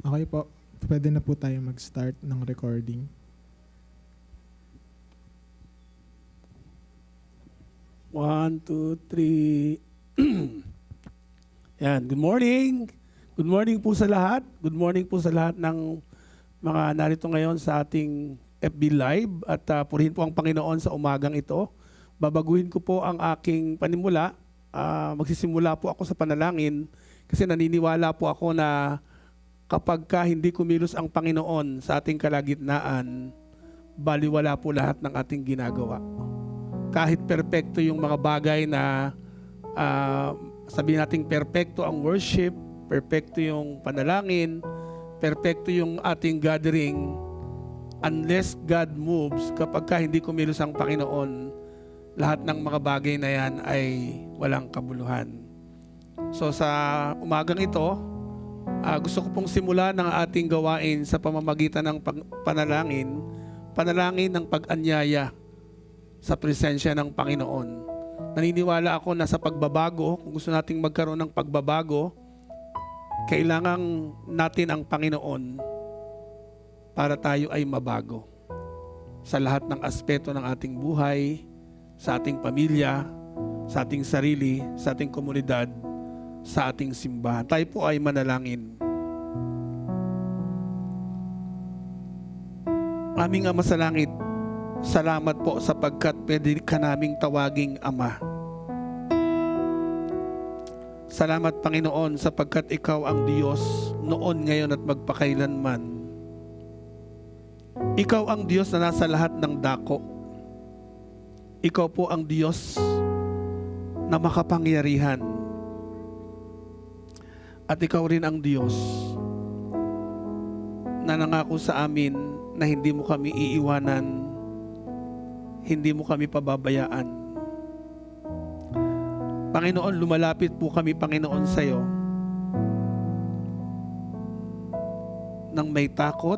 Okay po, pwede na po tayo mag-start ng recording. One, two, three. Yan, good morning. Good morning po sa lahat. Good morning po sa lahat ng mga narito ngayon sa ating FB Live. At purihin po ang Panginoon sa umagang ito. Babaguhin ko po ang aking panimula. Magsisimula po ako sa panalangin kasi naniniwala po ako na kapag hindi kumilos ang Panginoon sa ating kalagitnaan, baliwala po lahat ng ating ginagawa. Kahit perpekto yung mga bagay na sabihin natin perpekto ang worship, perpekto yung panalangin, perpekto yung ating gathering, unless God moves, kapag hindi kumilos ang Panginoon, lahat ng mga bagay na yan ay walang kabuluhan. So sa umagang ito, gusto ko pong simulan ng ating gawain sa pamamagitan ng panalangin ng pag-anyaya sa presensya ng Panginoon. Naniniwala ako na sa pagbabago, kung gusto nating magkaroon ng pagbabago, kailangan natin ang Panginoon para tayo ay mabago sa lahat ng aspeto ng ating buhay, sa ating pamilya, sa ating sarili, sa ating komunidad, sa ating simbahan. Tayo po ay manalangin. Aming Ama sa langit, salamat po sapagkat pwede ka naming tawaging Ama. Salamat Panginoon sapagkat ikaw ang Diyos noon, ngayon at magpakailanman. Ikaw ang Diyos na nasa lahat ng dako. Ikaw po ang Diyos na makapangyarihan. At ikaw rin ang Diyos na nangako sa amin na hindi mo kami iiwanan, hindi mo kami pababayaan. Panginoon, lumalapit po kami, Panginoon, sa iyo nang may takot,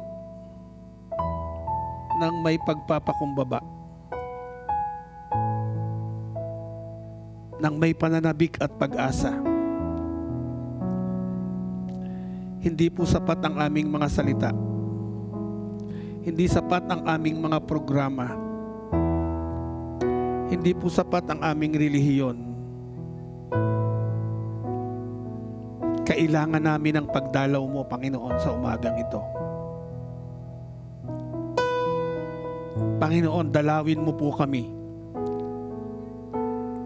nang may pagpapakumbaba, nang may pananabik at pag-asa. Hindi po sapat ang aming mga salita. Hindi sapat ang aming mga programa. Hindi po sapat ang aming relihiyon. Kailangan namin ang pagdalaw mo, Panginoon, sa umagang ito. Panginoon, dalawin mo po kami.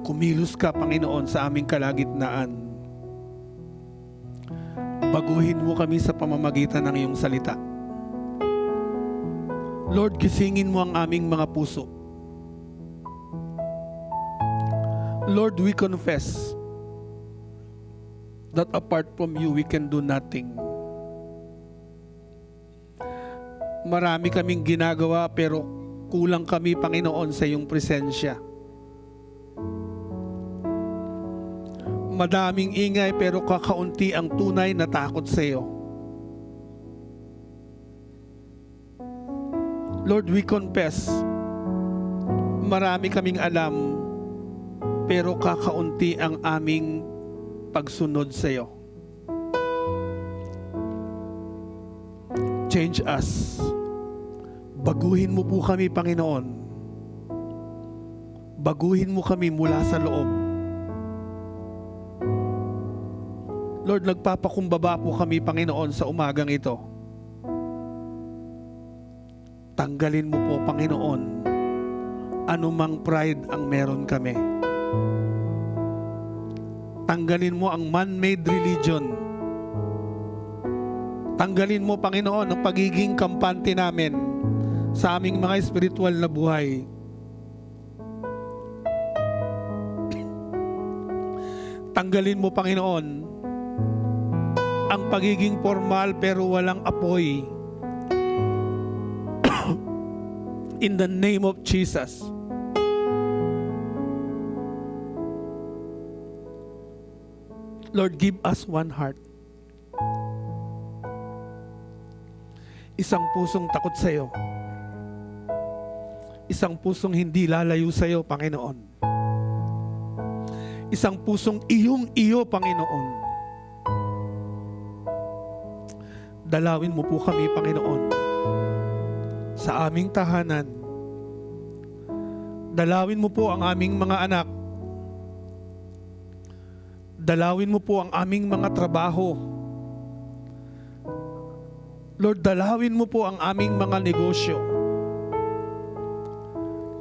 Kumilos ka, Panginoon, sa aming kalagitnaan. Baguhin mo kami sa pamamagitan ng iyong salita. Lord, gisingin mo ang aming mga puso. Lord, we confess that apart from you, we can do nothing. Marami kaming ginagawa pero kulang kami, Panginoon, sa iyong presensya. Madaming ingay pero kakaunti ang tunay na takot sa iyo. Lord, we confess, marami kaming alam pero kakaunti ang aming pagsunod sa iyo. Change us. Baguhin mo po kami, Panginoon. Baguhin mo kami mula sa loob. Lord, nagpapakumbaba po kami, Panginoon, sa umagang ito. Tanggalin mo po, Panginoon, anumang pride ang meron kami. Tanggalin mo ang man-made religion. Tanggalin mo, Panginoon, ang pagiging kampante namin sa aming mga espiritual na buhay. Tanggalin mo, Panginoon, ang pagiging formal pero walang apoy. In the name of Jesus. Lord, give us one heart. Isang pusong takot sa iyo. Isang pusong hindi lalayo sa iyo, Panginoon. Isang pusong iyong-iyo, Panginoon. Dalawin mo po kami, Panginoon, sa aming tahanan. Dalawin mo po ang aming mga anak. Dalawin mo po ang aming mga trabaho. Lord, dalawin mo po ang aming mga negosyo.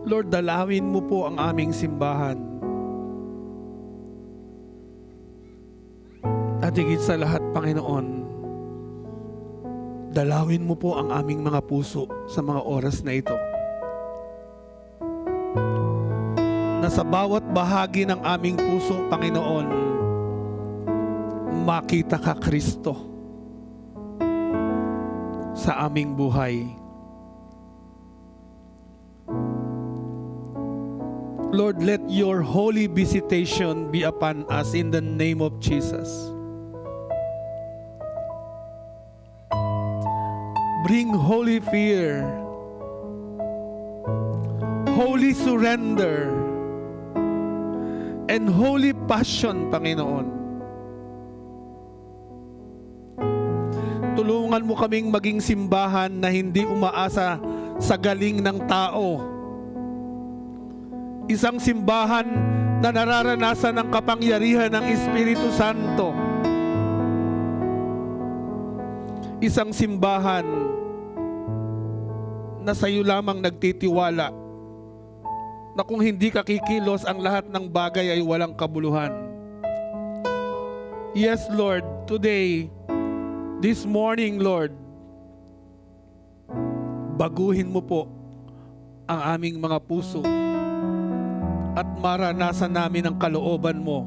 Lord, dalawin mo po ang aming simbahan. At higit sa lahat, Panginoon, dalawin mo po ang aming mga puso sa mga oras na ito. Na sa bawat bahagi ng aming puso, Panginoon, makita ka, Kristo, sa aming buhay. Lord, let your holy visitation be upon us in the name of Jesus. Bring holy fear, holy surrender, and holy passion, Panginoon. Tulungan mo kaming maging simbahan na hindi umaasa sa galing ng tao. Isang simbahan na nararanasan ng kapangyarihan ng Espiritu Santo. Isang simbahan na sa iyo lamang nagtitiwala, na kung hindi ka kikilos, ang lahat ng bagay ay walang kabuluhan. Yes, Lord, today, this morning, Lord, baguhin mo po ang aming mga puso at maranasan namin ang kalooban mo.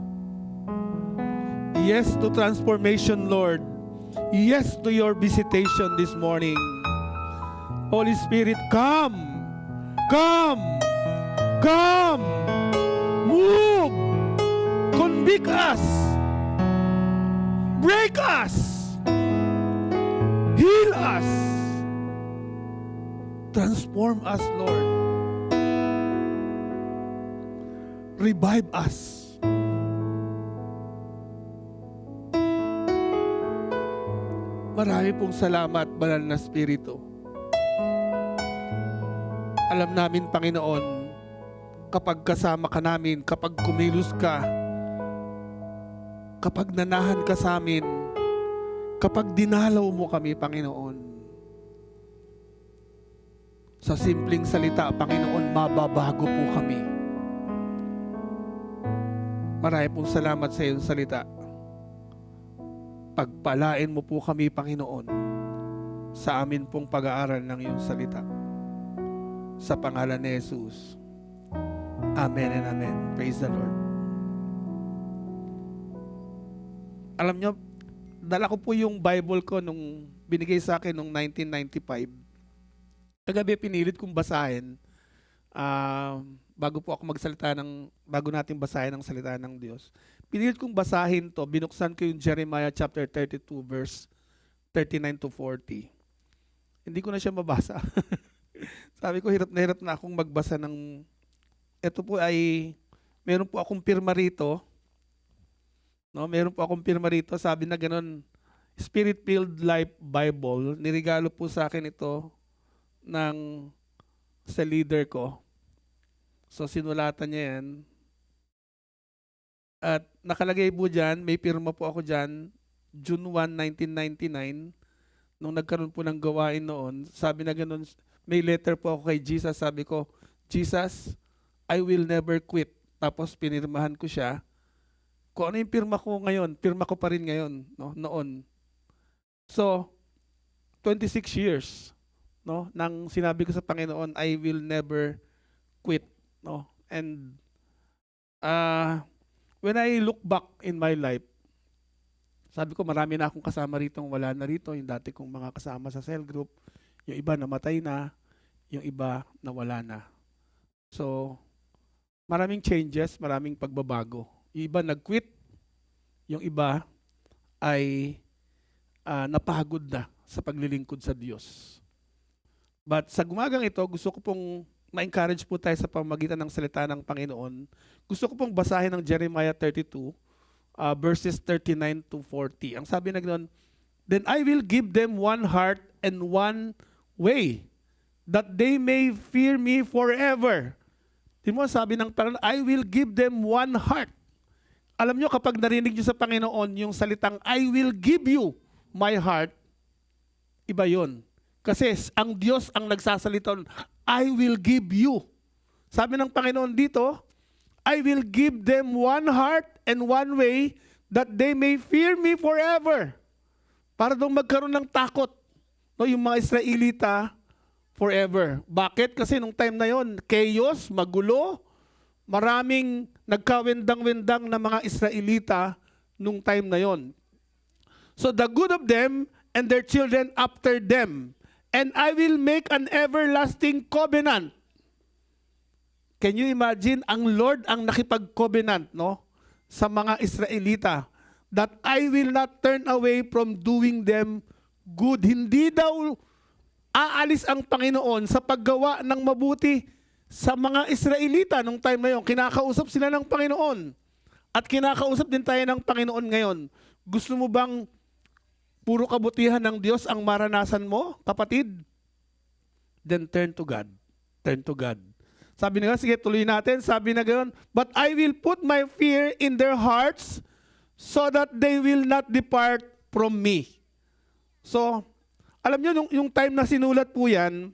Yes to transformation, Lord. Yes to your visitation this morning. Holy Spirit, come! Come! Come! Move! Convict us! Break us! Heal us! Transform us, Lord. Revive us. Marami pong salamat, Banal na Espiritu. Alam namin, Panginoon, kapag kasama ka namin, kapag kumilos ka, kapag nanahan ka sa amin, kapag dinalaw mo kami, Panginoon, sa simpleng salita, Panginoon, mababago po kami. Marami pong salamat sa iyong salita. Pagpalain mo po kami, Panginoon, sa amin pong pag-aaral ng iyong salita. Sa pangalan ni Jesus. Amen and amen. Praise the Lord. Alam nyo, dala ko po yung Bible ko nung binigay sa akin nung 1995. Kagabi pinilit kong basahin bago natin basahin ang salita ng Diyos. Pinilit kong basahin to, binuksan ko yung Jeremiah chapter 32 verse 39 to 40. Hindi ko na siya mabasa. Sabi ko, hirap na akong magbasa ng, ito po ay, meron po akong pirma rito. No, meron po akong pirma rito. Sabi na ganun, Spirit-Filled Life Bible. Nirigalo po sa akin ito sa leader ko. So, sinulatan niya yan. At nakalagay po dyan, may pirma po ako dyan, June 1, 1999, nung nagkaroon po ng gawain noon. Sabi na ganun, may letter po ako kay Jesus. Sabi ko, Jesus, I will never quit. Tapos pinirmahan ko siya. Kung ano yung pirma ko ngayon, pirma ko pa rin ngayon, no? Noon. So, 26 years, no? Nang sinabi ko sa Panginoon, I will never quit, no? And when I look back in my life, sabi ko, marami na akong kasama rito, wala na rito, yung dati kong mga kasama sa cell group, yung iba namatay na, yung iba nawala na. So, maraming changes, maraming pagbabago. Yung iba nag-quit, yung iba ay napagod na sa paglilingkod sa Diyos. But sa gumagang ito, gusto ko pong ma-encourage po tayo sa pamamagitan ng salita ng Panginoon. Gusto ko pong basahin ng Jeremiah 32, verses 39 to 40. Ang sabi na ganoon, then I will give them one heart and one way, that they may fear me forever. Di mo, sabi ng Panginoon, I will give them one heart. Alam nyo, kapag narinig nyo sa Panginoon yung salitang, I will give you my heart, iba yun. Kasi ang Diyos ang nagsasalita, I will give you. Sabi ng Panginoon dito, I will give them one heart and one way, that they may fear me forever. Para daw magkaroon ng takot, no, yung mga Israelita forever. Bakit? Kasi nung time na yon, chaos, magulo, maraming nagkawendang-wendang na mga Israelita nung time na yon. So the good of them and their children after them, and I will make an everlasting covenant. Can you imagine, ang Lord ang nakipag-covenant, no, sa mga Israelita, that I will not turn away from doing them good. Hindi daw aalis ang Panginoon sa paggawa ng mabuti sa mga Israelita nung time na yun. Kinakausap sila ng Panginoon. At kinakausap din tayo ng Panginoon ngayon. Gusto mo bang puro kabutihan ng Diyos ang maranasan mo, kapatid? Then turn to God. Turn to God. Sabi nga, sige, tuloy natin. Sabi na ganoon, but I will put my fear in their hearts so that they will not depart from me. So, alam nyo, yung time na sinulat po yan,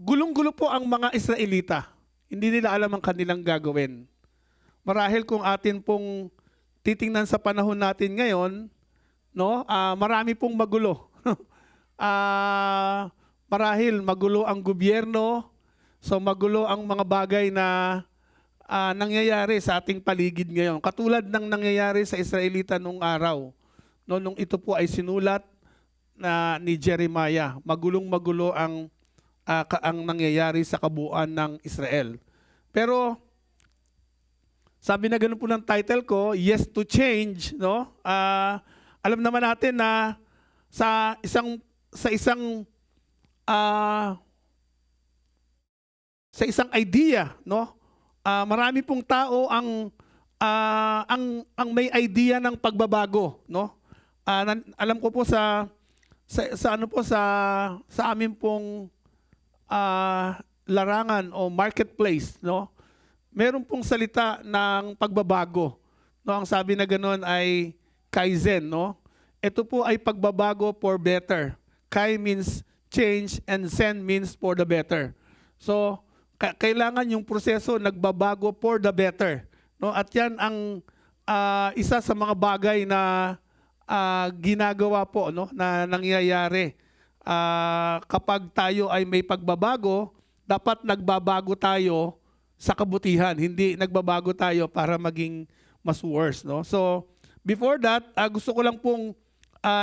gulong-gulo po ang mga Israelita. Hindi nila alam ang kanilang gagawin. Marahil kung atin pong titingnan sa panahon natin ngayon, no, marami pong magulo. Marahil magulo ang gobyerno, so magulo ang mga bagay na nangyayari sa ating paligid ngayon. Katulad ng nangyayari sa Israelita nung araw, no, nung ito po ay sinulat ni Jeremiah. Magulong-magulo ang nangyayari sa kabuuan ng Israel. Pero sabi na ganun po ng title ko, Yes to Change, no? Alam naman natin na sa isang idea, no? Marami pong tao ang may idea ng pagbabago, no? Alam ko po sa amin pong larangan o marketplace, no? Meron pong salita ng pagbabago, no? Ang sabi na ganoon ay Kaizen, no? Ito po ay pagbabago for better. Kai means change and Zen means for the better. So, kailangan yung proseso nagbabago for the better, no? At yan ang isa sa mga bagay na ginagawa po, no, na nangyayari. Kapag tayo ay may pagbabago, dapat nagbabago tayo sa kabutihan, hindi nagbabago tayo para maging mas worse, no? So, before that, gusto ko lang pong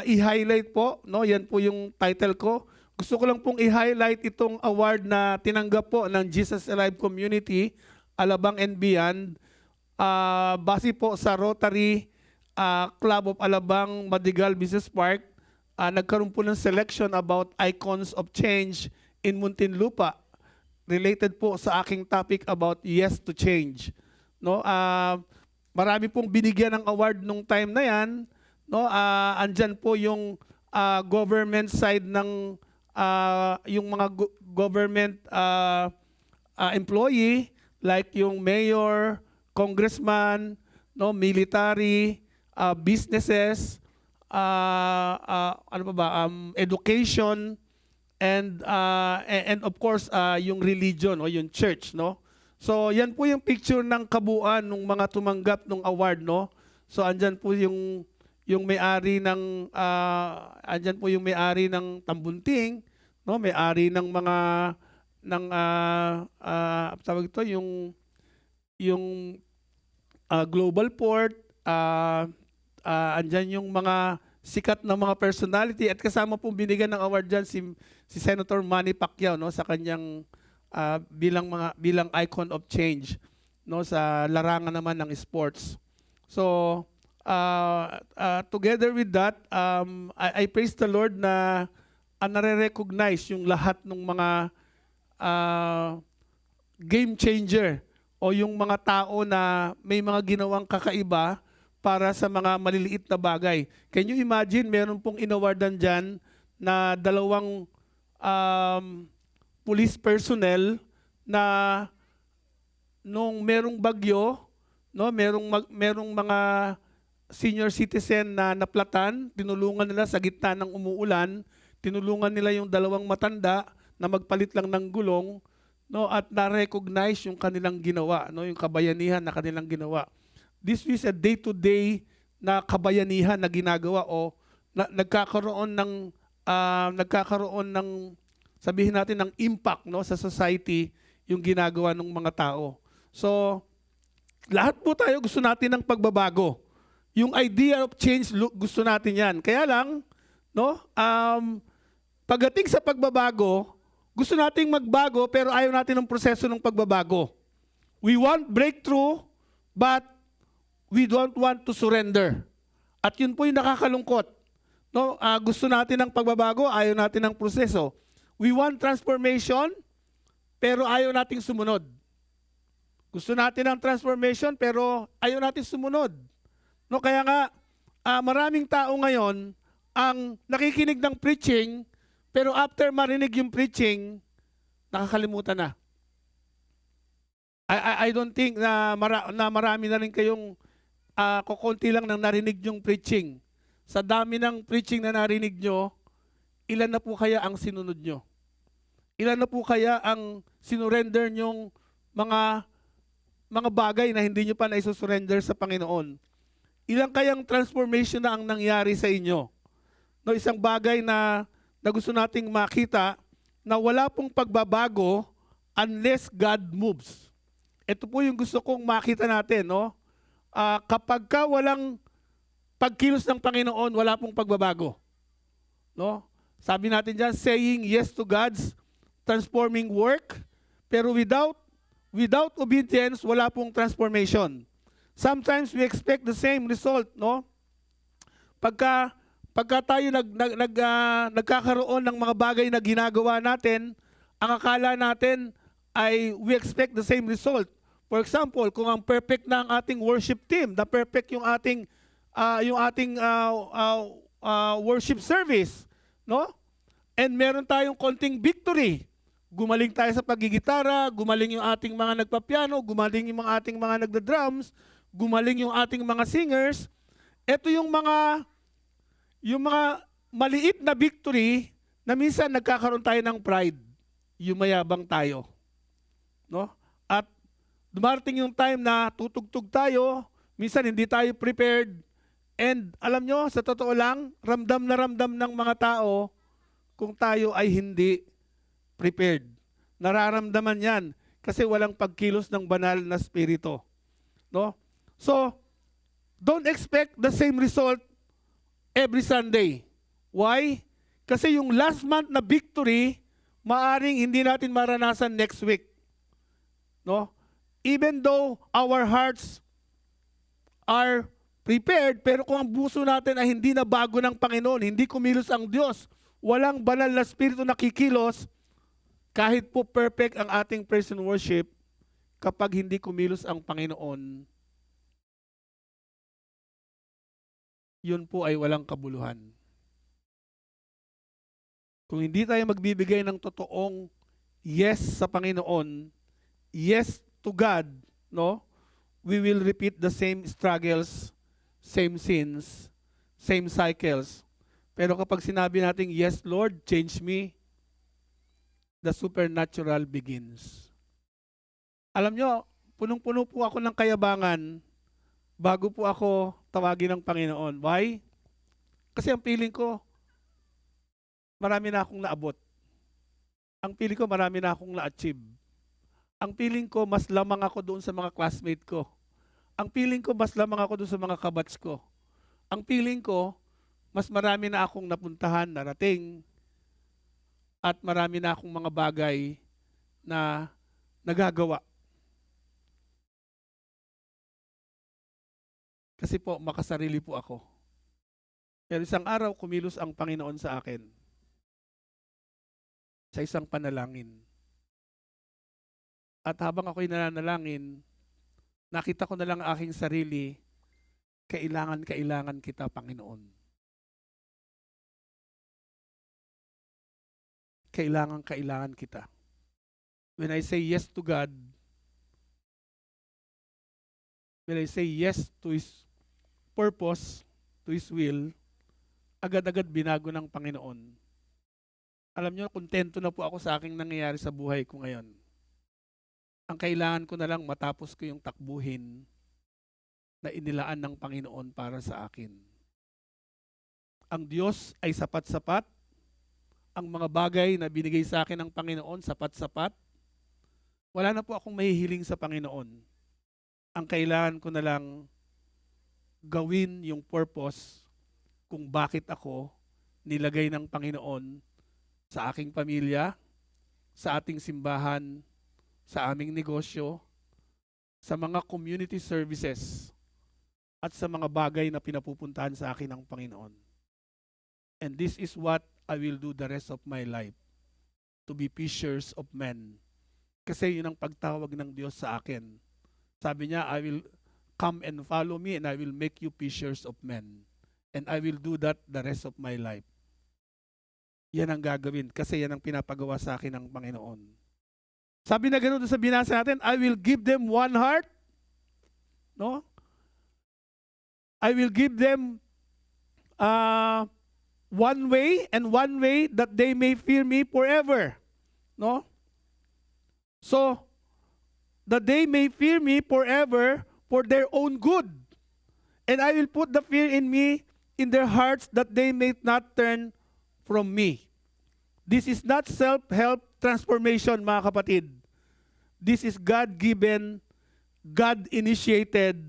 i-highlight po, no? Yan po yung title ko. Gusto ko lang pong i-highlight itong award na tinanggap po ng Jesus Alive Community, Alabang and Beyond, base po sa Rotary Club of Alabang Madigal Business Park. Nagkaroon po ng selection about icons of change in Muntinlupa, related po sa aking topic about yes to change, no? Marami pong binigyan ng award nung time na yan, no? Andyan po yung government side ng yung mga government employee, like yung mayor, congressman, no, military, businesses, ano pa ba, education, and of course yung religion o yung church, no? So yan po yung picture ng kabuuan ng mga tumanggap ng award, no? So andyan po yung may-ari ng andyan po yung may-ari ng Tambunting, no? May-ari ng mga tawag ito yung Global Port, andyan yung mga sikat na mga personality, at kasama pong binigyan ng award dyan si Senator Manny Pacquiao, no, sa kanyang bilang icon of change, no, sa larangan naman ng sports. So together with that, I praise the Lord na nare-recognize yung lahat ng mga game changer o yung mga tao na may mga ginawang kakaiba para sa mga maliliit na bagay. Can you imagine, meron pong inawardan dyan na 2 police personnel na nung merong bagyo, no, merong mga senior citizen na naplatan, tinulungan nila sa gitna ng umuulan, tinulungan nila yung 2 matanda na magpalit lang ng gulong, no, at na-recognize yung kanilang ginawa, no, yung kabayanihan na kanilang ginawa. This is a day-to-day na kabayanihan na ginagawa o nagkakaroon ng sabihin natin ng impact, no, sa society yung ginagawa ng mga tao. So, lahat po tayo gusto natin ng pagbabago. Yung idea of change, gusto natin yan. Kaya lang, no, pagdating sa pagbabago, gusto nating magbago pero ayaw natin ng proseso ng pagbabago. We want breakthrough, but we don't want to surrender. At yun po yung nakakalungkot. No, gusto natin ng pagbabago, ayaw natin ng proseso. We want transformation, pero ayaw nating sumunod. Gusto natin ng transformation, pero ayaw natin sumunod. No, kaya nga, maraming tao ngayon ang nakikinig ng preaching, pero after marinig yung preaching, nakakalimutan na. I don't think na marami na rin kayong kukunti lang nang narinig yung preaching. Sa dami ng preaching na narinig nyo, ilan na po kaya ang sinunod nyo? Ilan na po kaya ang sinurrender nyong mga bagay na hindi nyo pa naisurrender sa Panginoon? Ilang kayang transformation na ang nangyari sa inyo? No, isang bagay na gusto nating makita na wala pong pagbabago unless God moves. Ito po yung gusto kong makita natin, no? Kapag ka walang pagkilos ng Panginoon, wala pong pagbabago. No? Sabi natin diyan, saying yes to God's transforming work, pero without obedience, wala pong transformation. Sometimes we expect the same result, no? Pagka tayo nagkakaroon ng mga bagay na ginagawa natin, ang akala natin ay we expect the same result. For example, kung ang perfect na ang ating worship team, the perfect yung ating worship service, no? And meron tayong konting victory. Gumaling tayo sa pagigitara, gumaling yung ating mga nagpapiano, gumaling yung ating mga nagda-drums, gumaling yung ating mga singers. Ito yung mga maliit na victory na minsan nagkakaroon tayo ng pride. Yumayabang tayo. No? At dumarating yung time na tutugtog tayo, minsan hindi tayo prepared. And alam nyo, sa totoo lang, ramdam na ramdam ng mga tao kung tayo ay hindi prepared. Nararamdaman yan kasi walang pagkilos ng banal na spirito. No? So, don't expect the same result every Sunday. Why? Kasi yung last month na victory, maaring hindi natin maranasan next week. No? Even though our hearts are prepared, pero kung ang puso natin ay hindi na bago ng Panginoon, hindi kumilos ang Diyos, walang banal na spirito na kikilos, kahit po perfect ang ating praise and worship, kapag hindi kumilos ang Panginoon, yun po ay walang kabuluhan. Kung hindi tayo magbibigay ng totoong yes sa Panginoon, yes to God, no? We will repeat the same struggles, same sins, same cycles. Pero kapag sinabi natin, yes Lord, change me, the supernatural begins. Alam nyo, punong-puno po ako ng kayabangan bago po ako tawagin ng Panginoon. Why? Kasi ang feeling ko, marami na akong naabot. Ang feeling ko, marami na akong na-achieve. Ang feeling ko, mas lamang ako doon sa mga classmate ko. Ang feeling ko, mas lamang ako doon sa mga kabats ko. Ang feeling ko, mas marami na akong napuntahan, narating, at marami na akong mga bagay na nagagawa. Kasi po, makasarili po ako. Pero isang araw, kumilos ang Panginoon sa akin. Sa isang panalangin. At habang ako'y nananalangin, nakita ko na lang ang aking sarili Kailangan kita, Panginoon. Kailangan kita. When I say yes to God, when I say yes to His purpose, to His will, agad-agad binago ng Panginoon. Alam nyo, kontento na po ako sa aking nangyayari sa buhay ko ngayon. Ang kailangan ko na lang matapos ko yung takbuhin na inilaan ng Panginoon para sa akin. Ang Diyos ay sapat-sapat. Ang mga bagay na binigay sa akin ng Panginoon, sapat-sapat. Wala na po akong mahihiling sa Panginoon. Ang kailangan ko na lang gawin yung purpose kung bakit ako nilagay ng Panginoon sa aking pamilya, sa ating simbahan, sa aming negosyo, sa mga community services, at sa mga bagay na pinapupuntahan sa akin ng Panginoon. And this is what I will do the rest of my life, to be fishers of men. Kasi yun ang pagtawag ng Diyos sa akin. Sabi niya, I will come and follow me and I will make you fishers of men. And I will do that the rest of my life. Yan ang gagawin kasi yan ang pinapagawa sa akin ng Panginoon. Sabi na ganoon sa binasa natin, I will give them one heart. No? I will give them one way and one way that they may fear me forever. No? So, that they may fear me forever for their own good. And I will put the fear in me in their hearts that they may not turn from me. This is not self-help transformation, mga kapatid. This is God-given, God-initiated,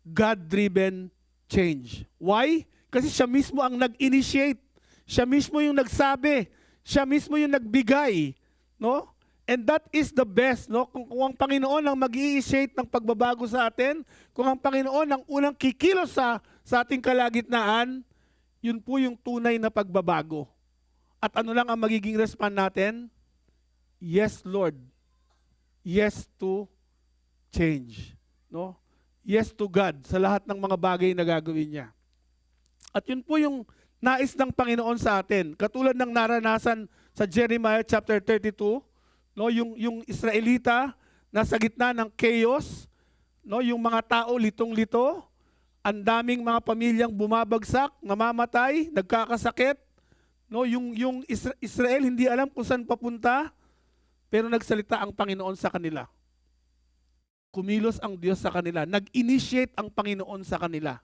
God-driven change. Why? Kasi siya mismo ang nag-initiate. Siya mismo yung nagsabi. Siya mismo yung nagbigay. No? And that is the best. No? Kung ang Panginoon ang mag-i-initiate ng pagbabago sa atin, kung ang Panginoon ang unang kikilos sa ating kalagitnaan, yun po yung tunay na pagbabago. At ano lang ang magiging response natin? Yes, Lord. Yes to change. No? Yes to God sa lahat ng mga bagay na gagawin niya. At yun po yung nais ng Panginoon sa atin. Katulad ng naranasan sa Jeremiah chapter 32, no, yung Israelita nasa gitna ng chaos, no, yung mga tao litong-lito, ang daming mga pamilyang bumabagsak, namamatay, nagkakasakit, no, yung Israel hindi alam kung saan papunta, pero nagsalita ang Panginoon sa kanila. Kumilos ang Diyos sa kanila. Nag-initiate ang Panginoon sa kanila.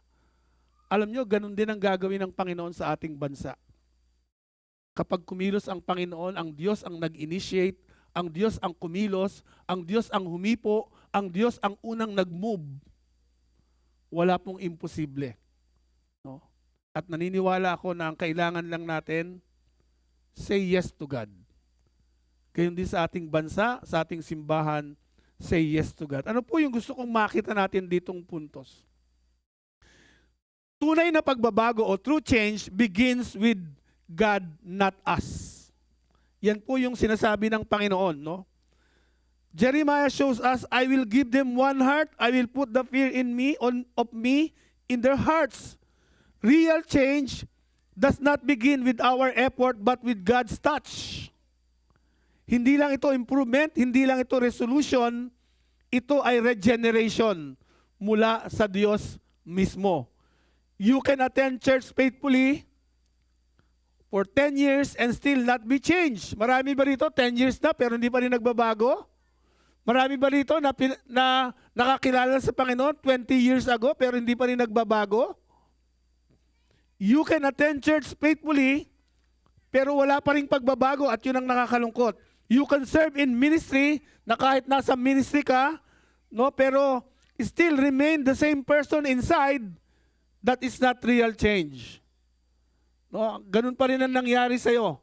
Alam nyo, ganun din ang gagawin ng Panginoon sa ating bansa. Kapag kumilos ang Panginoon, ang Diyos ang nag-initiate, ang Diyos ang kumilos, ang Diyos ang humipo, ang Diyos ang unang nag-move. Wala pong imposible. No? At naniniwala ako na ang kailangan lang natin, say yes to God. Gayon din sa ating bansa, sa ating simbahan, say yes to God. Ano po yung gusto kong makita natin ditong puntos? Tunay na pagbabago o true change begins with God, not us. Yan po yung sinasabi ng Panginoon, no? Jeremiah shows us, I will give them one heart, I will put the fear in me, of me, in their hearts. Real change does not begin with our effort, but with God's touch. Hindi lang ito improvement, hindi lang ito resolution, ito ay regeneration mula sa Diyos mismo. You can attend church faithfully for 10 years and still not be changed. Marami ba rito 10 years na pero hindi pa rin nagbabago? Marami ba rito na nakakilala sa Panginoon 20 years ago pero hindi pa rin nagbabago? You can attend church faithfully pero wala pa rin pagbabago at yun ang nakakalungkot. You can serve in ministry na kahit nasa ministry ka, no, pero still remain the same person inside. That is not real change. No, ganun pa rin ang nangyari sa iyo.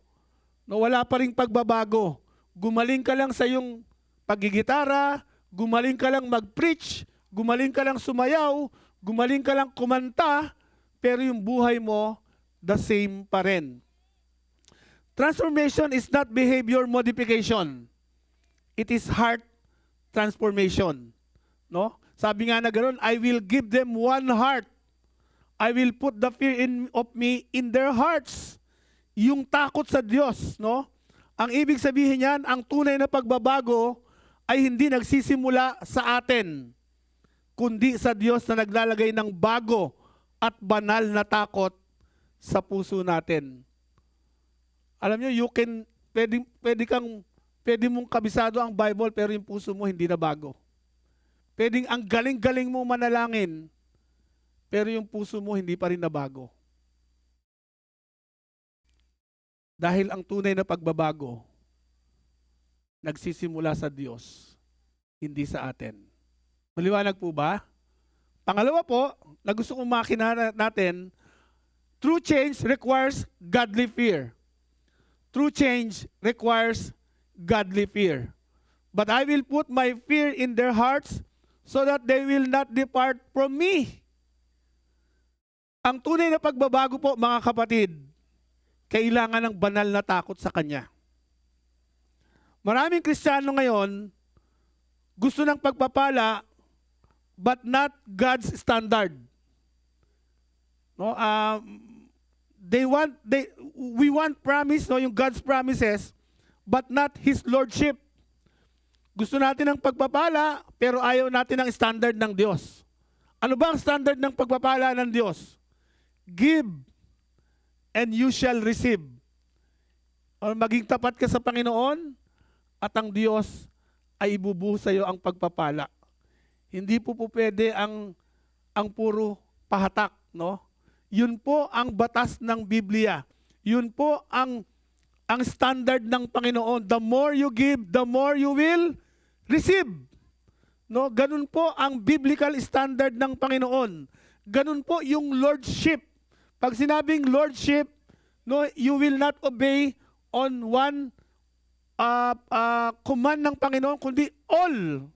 No, wala pa ring pagbabago. Gumaling ka lang sa iyong pagigitara, gumaling ka lang mag-preach, gumaling ka lang sumayaw, gumaling ka lang kumanta, pero yung buhay mo the same pa rin. Transformation is not behavior modification. It is heart transformation. No? Sabi nga na ganoon, I will give them one heart. I will put the fear of me in their hearts. Yung takot sa Diyos, no? Ang ibig sabihin niyan, ang tunay na pagbabago ay hindi nagsisimula sa atin, kundi sa Diyos na naglalagay ng bago at banal na takot sa puso natin. Alam niyo, pwede mong kabisado ang Bible pero yung puso mo hindi na bago. Pwedeng ang galing-galing mo manalangin pero yung puso mo hindi pa rin na bago. Dahil ang tunay na pagbabago nagsisimula sa Diyos, hindi sa atin. Maliwanag po ba? Pangalawa po, na gusto kong makina natin, true change requires godly fear. True change requires godly fear. But I will put my fear in their hearts so that they will not depart from me. Ang tunay na pagbabago po, mga kapatid, kailangan ng banal na takot sa Kanya. Maraming Kristiyano ngayon, gusto ng pagpapala, but not God's standard. No, we want promise, no, yung God's promises, but not His Lordship. Gusto natin ng pagpapala, pero ayaw natin ng standard ng Diyos. Ano ba ang standard ng pagpapala ng Diyos? Give, and you shall receive. O maging tapat ka sa Panginoon, at ang Diyos ay ibubuhos sa iyo ang pagpapala. Hindi po pwede ang puro pahatak, no? Yun po ang batas ng Biblia. Yun po ang standard ng Panginoon. The more you give, the more you will receive. No, ganun po ang biblical standard ng Panginoon. Ganun po yung lordship. Pag sinabing lordship, no, you will not obey on one command ng Panginoon, kundi all.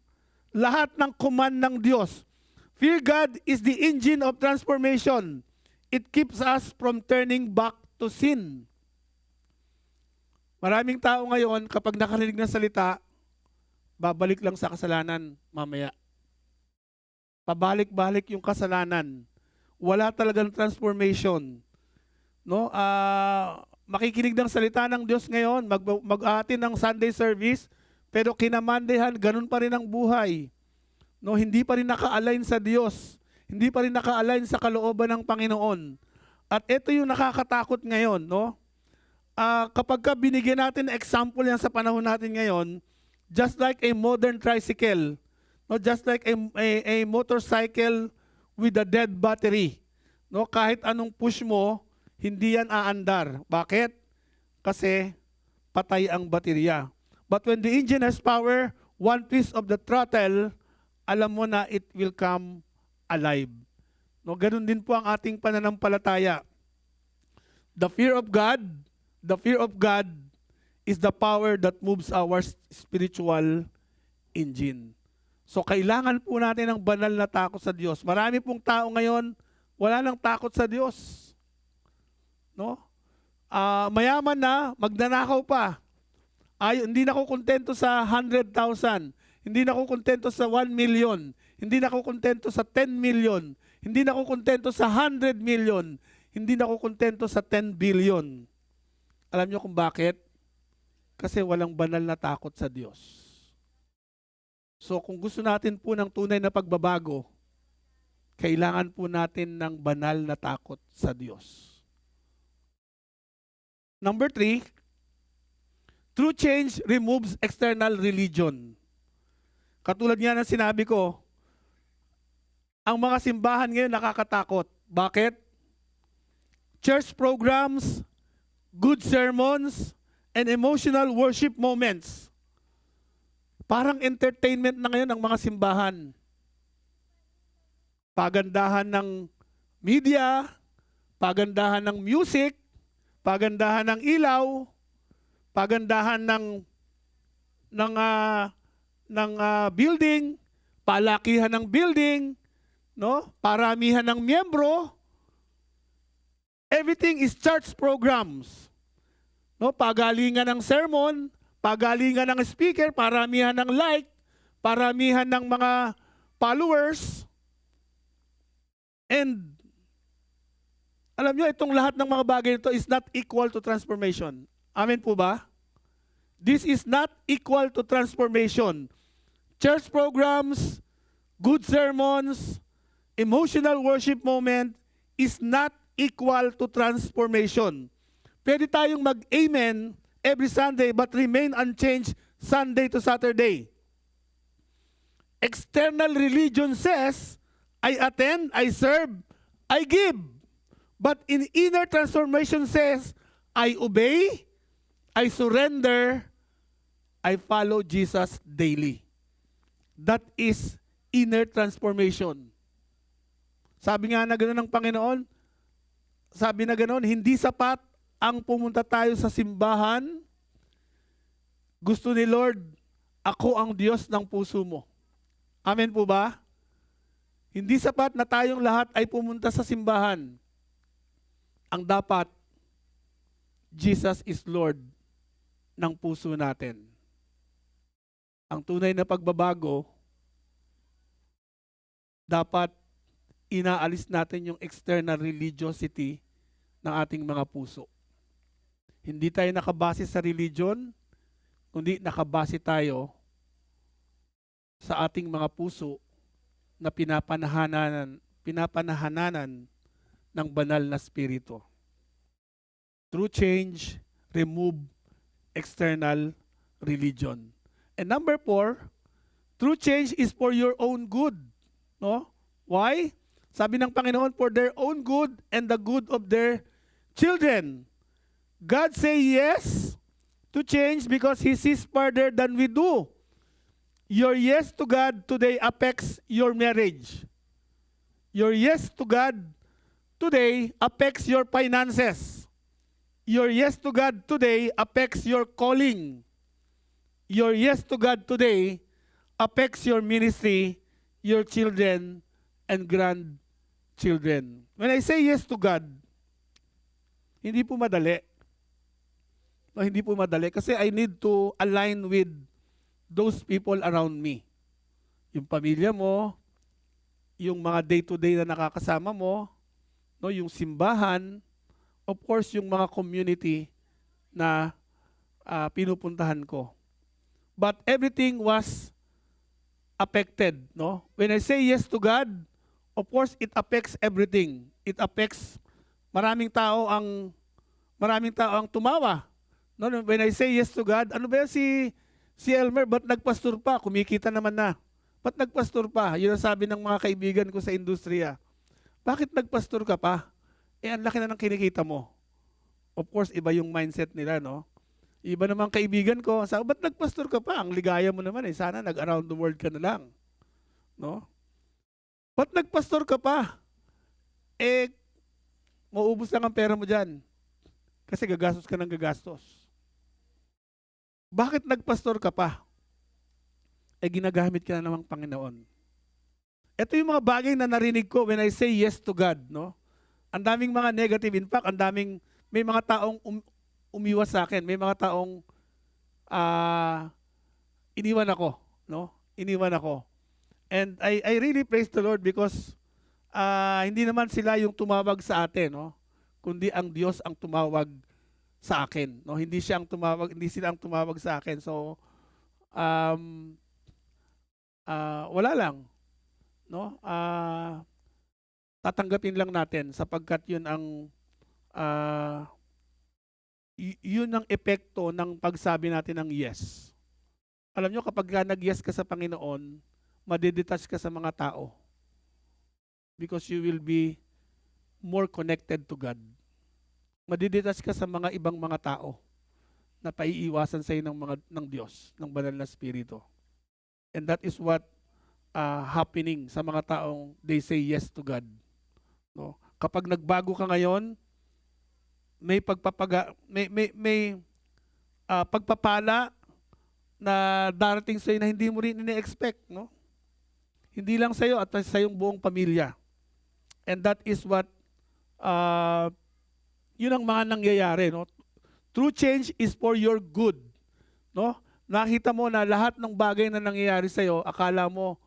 Lahat ng command ng Diyos. Fear God is the engine of transformation. It keeps us from turning back to sin. Maraming tao ngayon, kapag nakarinig ng salita, babalik lang sa kasalanan mamaya. Pabalik-balik yung kasalanan. Wala talagang transformation. No? Makikinig ng salita ng Diyos ngayon, mag-aatin ng Sunday service, pero kinamandehan, ganun pa rin ang buhay. No, hindi pa rin naka-align sa Diyos. Hindi pa rin naka-align sa kalooban ng Panginoon. At ito yung nakakatakot ngayon, no? Kapag binigyan natin example yan sa panahon natin ngayon, just like a modern tricycle, no, just like a motorcycle with a dead battery, no, kahit anong push mo, hindi yan aandar. Bakit? Kasi patay ang baterya. But when the engine has power, one piece of the throttle, alam mo na it will come alive. No, ganun din po ang ating pananampalataya. The fear of God is the power that moves our spiritual engine. So kailangan po natin ng banal na takot sa Diyos. Marami pong tao ngayon, wala nang takot sa Diyos. No? Mayaman na, magnanakaw pa. Hindi na ako kontento sa 100,000. Hindi na ako kontento sa 1 million. Hindi na ako kontento sa 10 million. Hindi na ako kontento sa 100 million. Hindi na ako kontento sa 10 billion. Alam niyo kung bakit? Kasi walang banal na takot sa Diyos. So kung gusto natin po ng tunay na pagbabago, kailangan po natin ng banal na takot sa Diyos. Number 3, true change removes external religion. Katulad nga ng sinabi ko, ang mga simbahan ngayon nakakatakot. Bakit? Church programs, good sermons, and emotional worship moments. Parang entertainment na ngayon ang mga simbahan. Pagandahan ng media, pagandahan ng music, pagandahan ng ilaw, pagandahan ng building, palakihan ng building, no? Paramihan ng miyembro. Everything is church programs. No? Pagalingan ng sermon, pagalingan ng speaker, paramihan ng like, paramihan ng mga followers. And Alam nyo, itong lahat ng mga bagay nito is not equal to transformation. Amen po ba? This is not equal to transformation. Church programs, good sermons, emotional worship moment is not equal to transformation. Pwede tayong mag-amen every Sunday but remain unchanged Sunday to Saturday. External religion says, I attend, I serve, I give. But in inner transformation says, I obey, I surrender, I follow Jesus daily. That is inner transformation. Sabi nga na gano'n ng Panginoon, sabi na gano'n, hindi sapat ang pumunta tayo sa simbahan. Gusto ni Lord, ako ang Diyos ng puso mo. Amen po ba? Hindi sapat na tayong lahat ay pumunta sa simbahan. Ang dapat, Jesus is Lord ng puso natin. Ang tunay na pagbabago, dapat inaalis natin yung external religiosity ng ating mga puso. Hindi tayo nakabase sa religion, kundi nakabase tayo sa ating mga puso na pinapanahananan ng banal na spirito. True change, remove external religion. And number 4, true change is for your own good. No? Why? Sabi ng Panginoon, for their own good and the good of their children. God say yes to change because He sees further than we do. Your yes to God today affects your marriage. Your yes to God today affects your finances. Your yes to God today affects your calling. Your yes to God today affects your ministry, your children, and grandchildren. When I say yes to God, hindi po madali. No, hindi po madali kasi I need to align with those people around me. Yung pamilya mo, yung mga day-to-day na nakakasama mo, no, yung simbahan, of course, yung mga community na pinupuntahan ko. But everything was affected, no? When I say yes to God, of course, it affects everything. It affects maraming tao ang tumawa. No, when I say yes to God, ano ba yan si Elmer, ba't nagpastor pa? Kumikita naman na. Ba't nagpastor pa? Yun ang sabi ng mga kaibigan ko sa industriya. Bakit nagpastor ka pa? Ang laki na ng kinikita mo. Of course, iba yung mindset nila, no? Iba naman kaibigan ko, sabi, ba't nagpastor ka pa? Ang ligaya mo naman sana nag-around the world ka na lang. No? Ba't nagpastor ka pa? Mauubos lang ang pera mo dyan. Kasi gagastos ka ng gagastos. Bakit nagpastor ka pa? Ginagamit ka na namang Panginoon. Ito yung mga bagay na narinig ko when I say yes to God, no? Ang daming mga negative. In fact, may mga taong umiwas sa akin. May mga taong iniwan ako, no? Iniwan ako. And I really praise the Lord because hindi naman sila yung tumawag sa atin, no? Kundi ang Diyos ang tumawag sa akin, no? Hindi sila ang tumawag sa akin. So wala lang, no? Tatanggapin lang natin sapagkat yun ang epekto ng pagsabi natin ng yes. Alam nyo, kapag nag-yes ka sa Panginoon, madidetach ka sa mga tao. Because you will be more connected to God. Madidetach ka sa mga ibang mga tao na paiiwasan sa iyo ng Diyos, ng banal na Espiritu. And that is what happening sa mga taong they say yes to God. No? Kapag nagbago ka ngayon, may pagpapala na darating sa iyo na hindi mo rin ini-expect, no? Hindi lang sa iyo at sa iyong buong pamilya. And that is what yun ang mga nangyayari, no? True change is for your good, no? Nakita mo na lahat ng bagay na nangyayari sa iyo, akala mo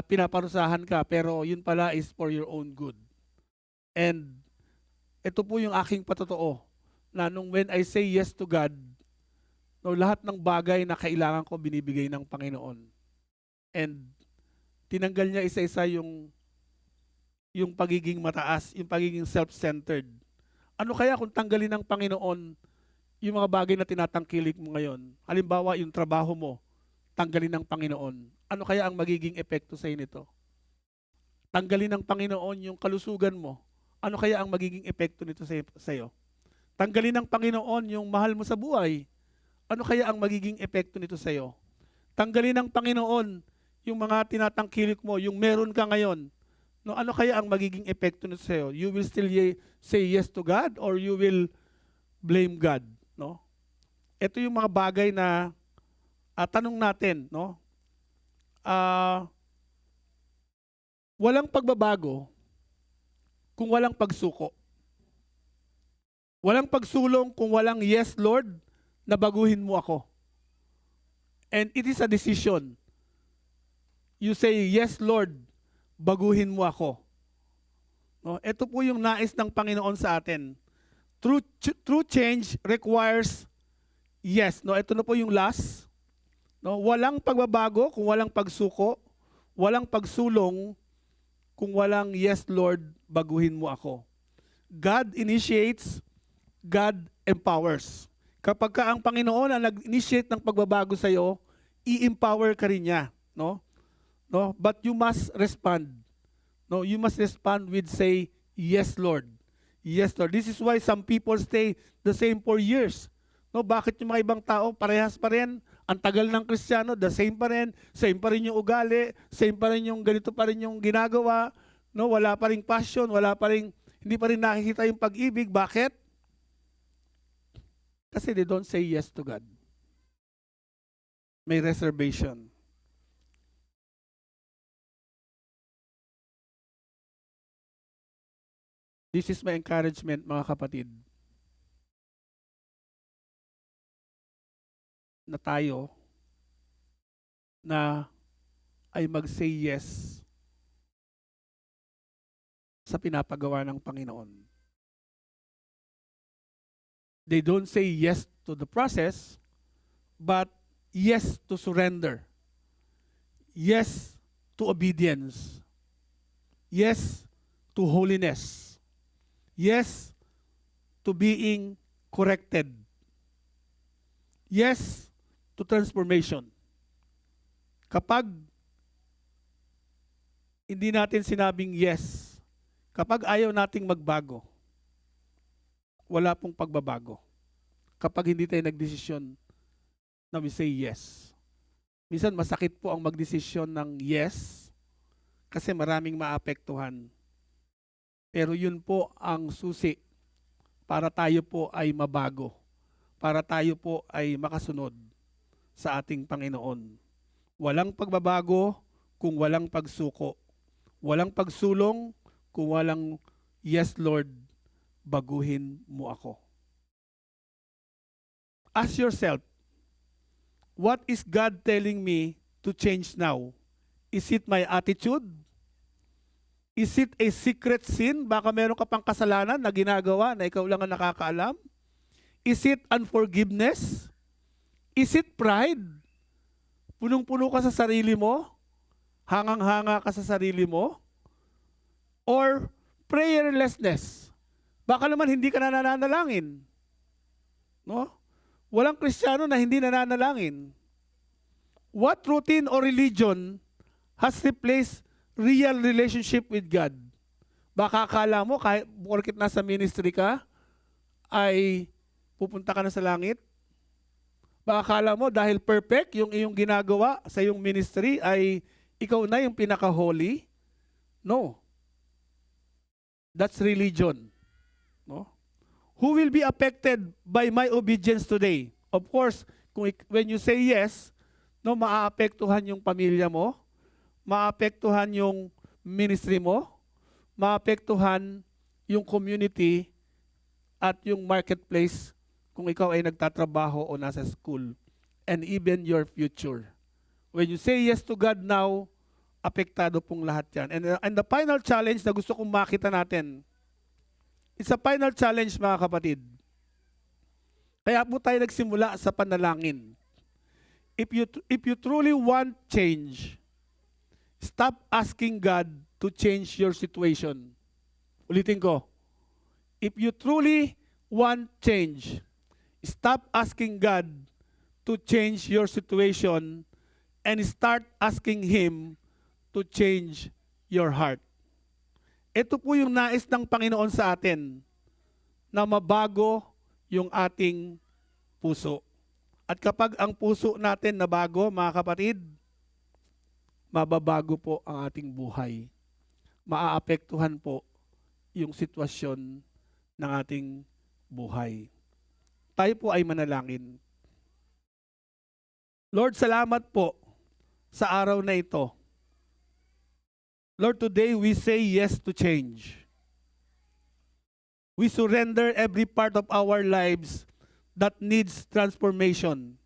pinaparusahan ka, pero yun pala is for your own good. And ito po yung aking patotoo na nung when I say yes to God, no, lahat ng bagay na kailangan ko binibigay ng Panginoon. And tinanggal niya isa-isa yung pagiging mataas, yung pagiging self-centered. Ano kaya kung tanggalin ng Panginoon yung mga bagay na tinatangkilik mo ngayon? Halimbawa, yung trabaho mo, tanggalin ng Panginoon. Ano kaya ang magiging epekto sa nito? Tanggalin ng Panginoon yung kalusugan mo. Ano kaya ang magiging epekto nito sa iyo? Tanggalin ng Panginoon yung mahal mo sa buhay. Ano kaya ang magiging epekto nito sa iyo? Tanggalin ng Panginoon yung mga tinatangkilik mo, yung meron ka ngayon. No, ano kaya ang magiging epekto nito sa iyo? You will still say yes to God or you will blame God, no? Ito yung mga bagay na tanong natin, no? Walang pagbabago kung walang pagsuko. Walang pagsulong kung walang yes, Lord, na baguhin mo ako. And it is a decision. You say, yes, Lord, baguhin mo ako. No, ito po yung nais ng Panginoon sa atin. True change requires yes. No, ito na po yung last. No, walang pagbabago kung walang pagsuko, walang pagsulong kung walang yes, Lord, baguhin mo ako. God initiates, God empowers. Kapag ka ang Panginoon ang nag-initiate ng pagbabago sa iyo, i-empower ka rin niya, no? No, but you must respond. No, you must respond with say, yes, Lord. Yes, Lord. This is why some people stay the same for years. No, bakit yung mga ibang tao parehas pa rin? Ang tagal ng Kristiyano, the same pa rin yung ugali, same pa rin yung ganito pa rin yung ginagawa. No, wala pa ring passion, hindi pa rin nakikita yung pag-ibig. Bakit? Kasi they don't say yes to God. May reservation. This is my encouragement, mga kapatid, na tayo na ay mag-say yes sa pinapagawa ng Panginoon. They don't say yes to the process, but yes to surrender. Yes to obedience. Yes to holiness. Yes to being corrected. Yes to transformation. Kapag hindi natin sinabing yes, kapag ayaw nating magbago, wala pong pagbabago. Kapag hindi tayo nagdesisyon na we say yes. Minsan masakit po ang magdesisyon ng yes kasi maraming maapektuhan. Pero yun po ang susi para tayo po ay mabago. Para tayo po ay makasunod sa ating Panginoon. Walang pagbabago kung walang pagsuko. Walang pagsulong kung walang yes, Lord, baguhin mo ako. Ask yourself, what is God telling me to change now? Is it my attitude? Is it a secret sin? Baka meron ka pang kasalanan na ginagawa na ikaw lang ang nakakaalam? Is it unforgiveness? Is it pride? Punong-puno ka sa sarili mo? Hangang-hanga ka sa sarili mo? Or prayerlessness? Baka naman hindi ka na nananalangin. No? Walang Kristiyano na hindi nananalangin. What routine or religion has replaced real relationship with God? Baka akala mo, kahit porket nasa ministry ka, ay pupunta ka na sa langit? Baka akala mo, dahil perfect yung iyong ginagawa sa iyong ministry, ay ikaw na yung pinaka-holy? No. That's religion. No? Who will be affected by my obedience today? Of course, when you say yes, no, maaapektuhan yung pamilya mo, maapektuhan yung ministry mo, maapektuhan yung community at yung marketplace kung ikaw ay nagtatrabaho o nasa school, and even your future. When you say yes to God now, apektado pong lahat yan. And the final challenge na gusto kong makita natin It's a final challenge, mga kapatid. Kaya po tayo nagsimula sa panalangin. If you truly want change, stop asking God to change your situation. Ulitin ko. If you truly want change, stop asking God to change your situation and start asking Him to change your heart. Ito po yung nais ng Panginoon sa atin, na mabago yung ating puso. At kapag ang puso natin nabago, mga kapatid, mababago po ang ating buhay. Maaapektuhan po yung sitwasyon ng ating buhay. Tayo po ay manalangin. Lord, salamat po sa araw na ito. Lord, today we say yes to change. We surrender every part of our lives that needs transformation.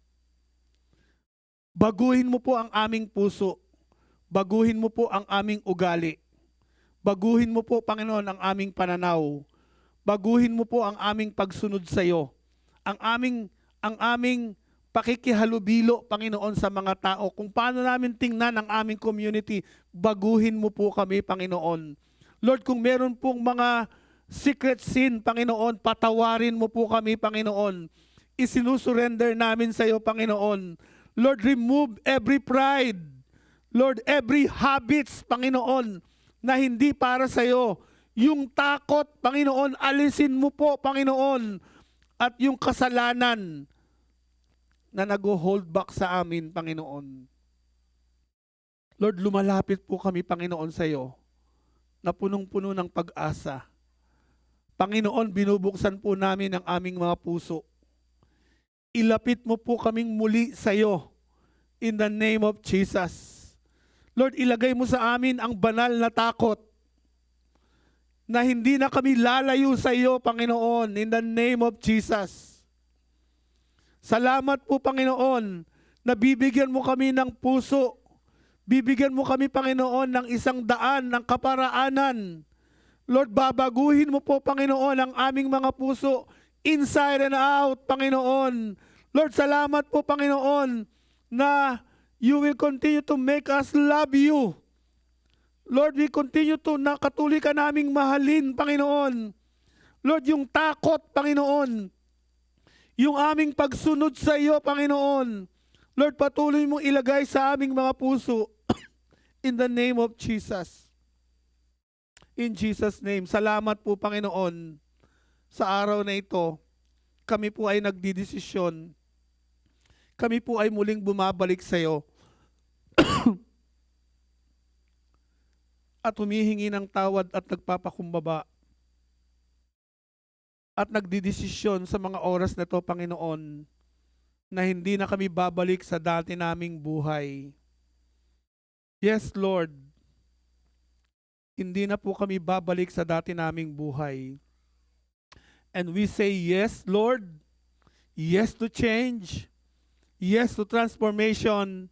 Baguhin mo po ang aming puso. Baguhin mo po ang aming ugali. Baguhin mo po, Panginoon, ang aming pananaw. Baguhin mo po ang aming pagsunod sa iyo. Ang aming pakikihalubilo, Panginoon, sa mga tao. Kung paano namin tingnan ang aming community, baguhin mo po kami, Panginoon. Lord, kung meron pong mga secret sin, Panginoon, patawarin mo po kami, Panginoon. Isinusurrender namin sa iyo, Panginoon. Lord, remove every pride. Lord, every habits, Panginoon, na hindi para sa iyo. Yung takot, Panginoon, alisin mo po, Panginoon. At yung kasalanan na nag-hold back sa amin, Panginoon. Lord, lumalapit po kami, Panginoon, sa iyo, na punong-puno ng pag-asa. Panginoon, binubuksan po namin ang aming mga puso. Ilapit mo po kaming muli sa iyo, in the name of Jesus. Lord, ilagay mo sa amin ang banal na takot, na hindi na kami lalayo sa iyo, Panginoon, in the name of Jesus. Salamat po, Panginoon, na bibigyan mo kami ng puso. Bibigyan mo kami, Panginoon, ng isang daan ng kaparaanan. Lord, babaguhin mo po, Panginoon, ang aming mga puso, inside and out, Panginoon. Lord, salamat po, Panginoon, na you will continue to make us love you. Lord, we continue to nakatuloy ka naming mahalin, Panginoon. Lord, yung takot, Panginoon, yung aming pagsunod sa iyo, Panginoon. Lord, patuloy mong ilagay sa aming mga puso in the name of Jesus. In Jesus' name, salamat po, Panginoon, sa araw na ito. Kami po ay nagdidesisyon. Kami po ay muling bumabalik sa iyo. At humihingi ng tawad at nagpapakumbaba. At nagdidesisyon sa mga oras na ito, Panginoon, na hindi na kami babalik sa dati naming buhay. Yes, Lord. Hindi na po kami babalik sa dati naming buhay. And we say, yes, Lord. Yes to change. Yes to transformation.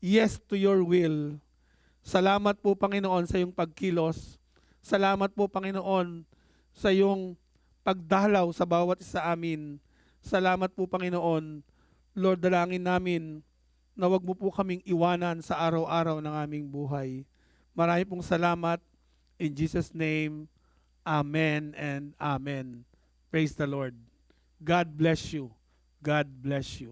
Yes to your will. Salamat po, Panginoon, sa iyong pagkilos. Salamat po, Panginoon, sa iyong pagdalaw sa bawat isa amin. Salamat po, Panginoon. Lord, dalangin namin na wag mo po kaming iwanan sa araw-araw ng aming buhay. Marami pong salamat. In Jesus' name, Amen and Amen. Praise the Lord. God bless you. God bless you.